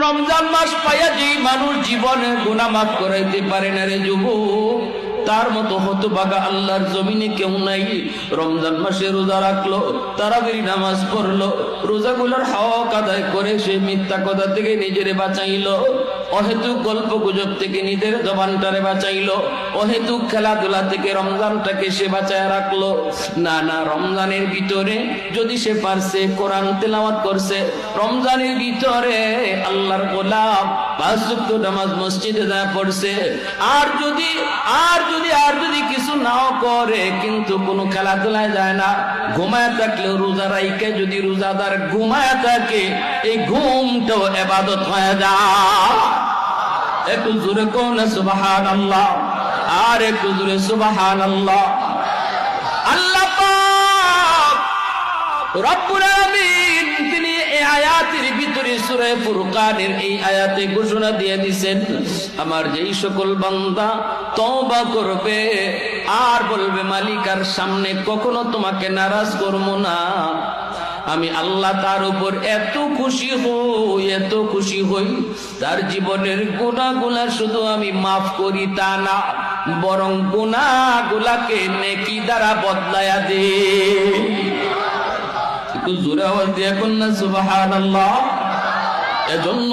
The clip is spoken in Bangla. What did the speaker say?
রমজান মাস পাইয়া যে মানুষ জীবনে গুনাহ মাফ করাইতে পারে না রে যুবক, তার মতো হতভাগা আল্লাহর জমিনে কেউ নাই। রমজান মাসে রোজা রাখলো, তারাবির নামাজ পড়লো, রোজাগুলোর হক আদায় করে সে মিথ্যা কথা থেকে নিজেরে বাঁচাইলো, অহেতুক গল্প গুজব থেকে নিজের জবানটারে বাঁচাইলো, অহেতুক খেলাধুলা থেকে রমজানটাকে সে বাঁচায় রাখলো। না না, রমজানের ভিতরে যদি সে পারছে কোরআন তেলাওয়াত করছে, রমজানের ভিতরে আল্লাহর গোলাম 5 ওয়াক্ত নামাজ মসজিদে যা পড়ছে, আর যদি কিছু নাও করে কিন্তু কোনো খেলাধুলায় যায় না, ঘুমায় থাকলেও রোজা রাইকে যদি রোজাদার ঘুমায় থাকে, এই ঘুমটাও ইবাদত হয়ে যায়। একটু জোরে কোন সুবহানাল্লাহ, আর একটু জোরে সুবহানাল্লাহ। আল্লাহ পাক রব্বুল আলামিন তিনি এই আয়াতের ভিতরে সূরা ফুরকানের এই আয়াতে ঘোষণা দিয়ে দিয়েছেন, আমার যেই সকল বান্দা তওবা করবে আর বলবে মালিকার সামনে কখনো তোমাকে নারাজ করব না, আমি আল্লাহ তার উপর এত খুশি হই, তার জীবনের গুনাহগুলা শুধু আমি মাফ করি তা না, বরং গুনাহগুলাকে নেকি দ্বারা বদলায়া দেই। একটু জোরে আওয়াজ দিয়ে বলুন না সুবহানাল্লাহ। এজন্য